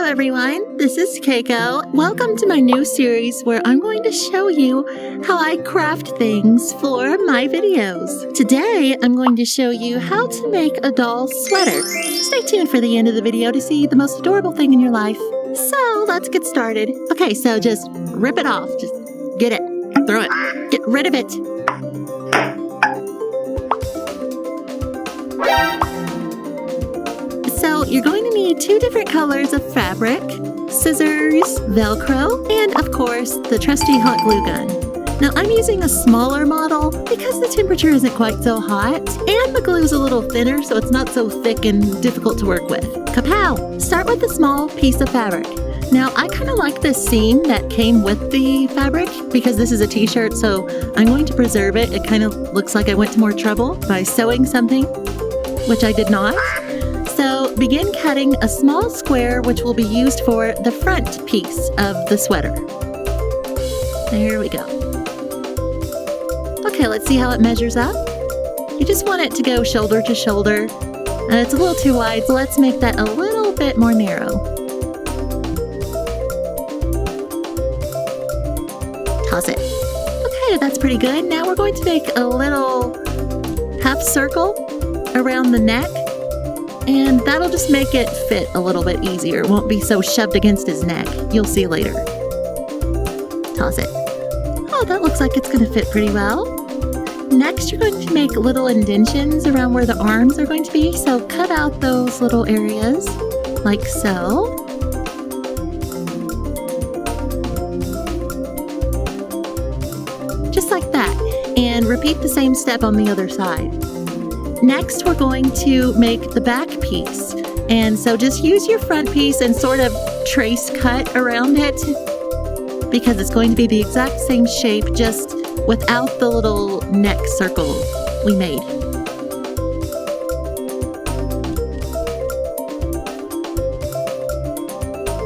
everyone, this is Keiko. Welcome to my new series where I'm going to show you how I craft things for my videos. Today, I'm going to show you how to make a doll sweater. Stay tuned for the end of the video to see the most adorable thing in your life. So, let's get started. Okay, so just rip it off. Just get it. Throw it. Get rid of it. So you're going to need 2 different colors of fabric, scissors, Velcro, and of course the trusty hot glue gun. Now I'm using a smaller model because the temperature isn't quite so hot and the glue is a little thinner so it's not so thick and difficult to work with. Kapow! Start with a small piece of fabric. Now I kind of like this seam that came with the fabric because this is a t-shirt, so I'm going to preserve it. It kind of looks like I went to more trouble by sewing something, which I did not. So begin cutting a small square which will be used for the front piece of the sweater. There we go. Okay, let's see how it measures up. You just want it to go shoulder to shoulder. It's a little too wide, so let's make that a little bit more narrow. Toss it. Okay, that's pretty good. Now we're going to make a little half circle around the neck. And that'll just make it fit a little bit easier. It won't be so shoved against his neck. You'll see later. Toss it. Oh, that looks like it's going to fit pretty well. Next, you're going to make little indentions around where the arms are going to be. So cut out those little areas, like so. Just like that. And repeat the same step on the other side. Next, we're going to make the back piece. And so just use your front piece and sort of trace cut around it because it's going to be the exact same shape, just without the little neck circle we made.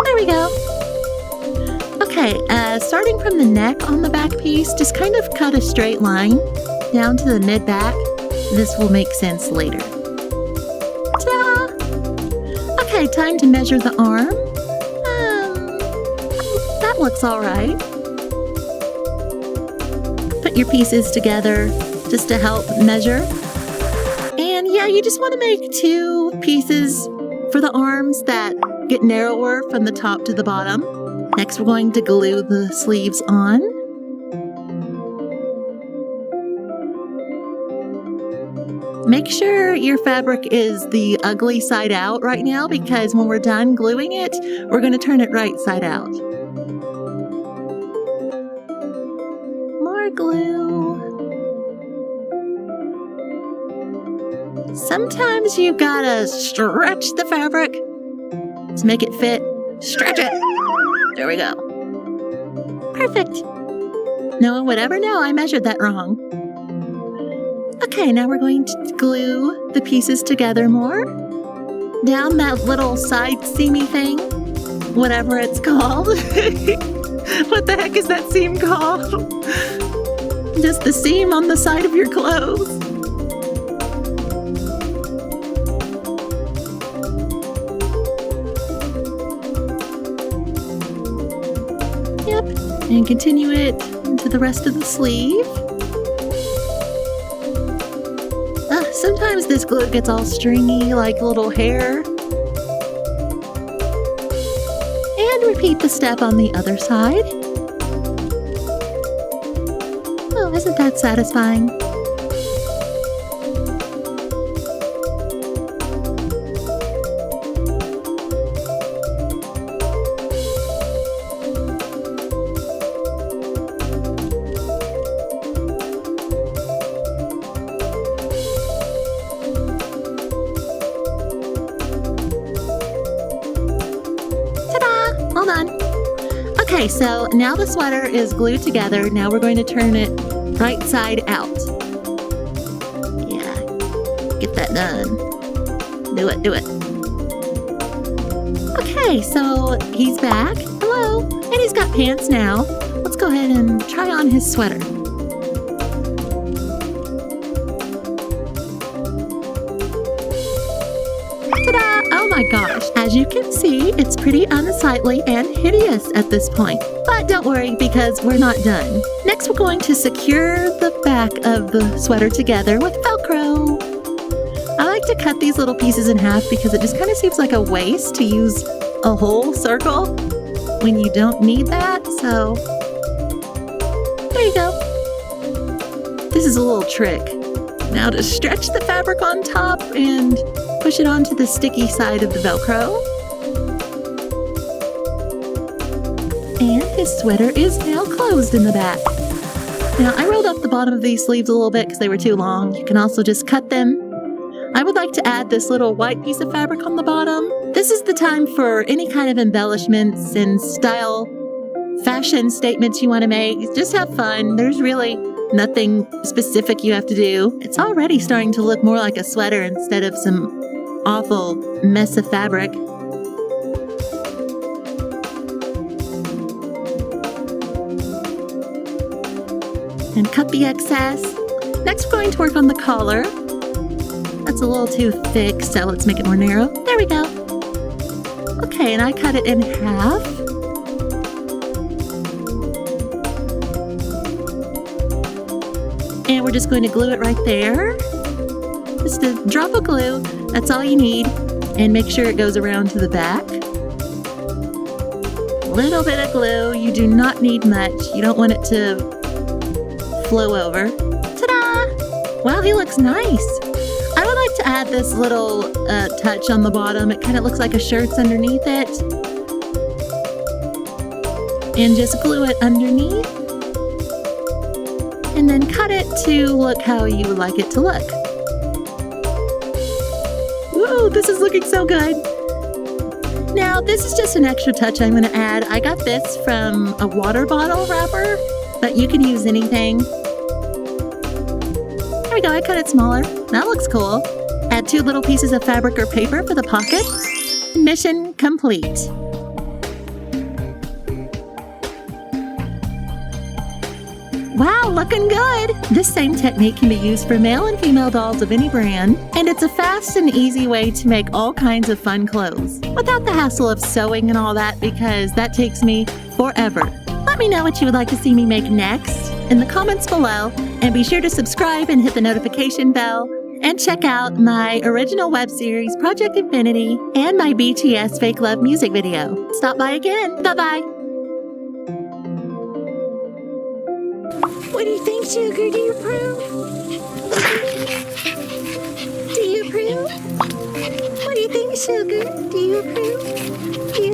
There we go. Okay, starting from the neck on the back piece, just kind of cut a straight line down to the mid-back. This will make sense later. Ta-da! Okay, time to measure the arm. That looks all right. Put your pieces together just to help measure. And yeah, you just want to make 2 pieces for the arms that get narrower from the top to the bottom. Next, we're going to glue the sleeves on. Make sure your fabric is the ugly side out right now because when we're done gluing it, we're going to turn it right side out. More glue. Sometimes you gotta stretch the fabric to make it fit. Stretch it. There we go. Perfect. No one would ever know I measured that wrong. Okay, now we're going to glue the pieces together more. Down that little side seamy thing, whatever it's called. What the heck is that seam called? Just the seam on the side of your clothes. Yep, and continue it into the rest of the sleeve. Sometimes this glue gets all stringy like little hair. And repeat the step on the other side. Oh, isn't that satisfying? Hold on. Okay, so now the sweater is glued together. Now we're going to turn it right side out. Yeah, get that done. Do it, do it. Okay, so he's back. Hello. And he's got pants now. Let's go ahead and try on his sweater. Ta-da! Oh my gosh. As you can see, it's pretty unsightly and hideous at this point. But don't worry, because we're not done. Next, we're going to secure the back of the sweater together with Velcro. I like to cut these little pieces in half because it just kind of seems like a waste to use a whole circle when you don't need that. So there you go. This is a little trick. Now to stretch the fabric on top and push it onto the sticky side of the Velcro. And his sweater is now closed in the back. Now I rolled up the bottom of these sleeves a little bit because they were too long. You can also just cut them. I would like to add this little white piece of fabric on the bottom. This is the time for any kind of embellishments and style, fashion statements you want to make. Just have fun. There's really nothing specific you have to do. It's already starting to look more like a sweater instead of some awful mess of fabric. And cut the excess. Next, we're going to work on the collar. That's a little too thick, so let's make it more narrow. There we go. Okay, and I cut it in half. And we're just going to glue it right there. Just a drop of glue, that's all you need. And make sure it goes around to the back. A little bit of glue, you do not need much. You don't want it to flow over. Ta-da! Wow, he looks nice. I would like to add this little touch on the bottom. It kind of looks like a shirt's underneath it. And just glue it underneath. And then cut it to look how you would like it to look. Whoa, this is looking so good. Now, this is just an extra touch I'm going to add. I got this from a water bottle wrapper, but you can use anything. There we go, I cut it smaller. That looks cool. Add 2 little pieces of fabric or paper for the pocket. Mission complete. Wow, looking good! This same technique can be used for male and female dolls of any brand, and it's a fast and easy way to make all kinds of fun clothes without the hassle of sewing and all that, because that takes me forever. Let me know what you would like to see me make next in the comments below, and be sure to subscribe and hit the notification bell, and check out my original web series Project Infinity and my BTS Fake Love music video. Stop by again. Bye-bye. What do you think, Sugar? Do you approve? Do you approve? What do you think, Sugar? Do you approve? Do you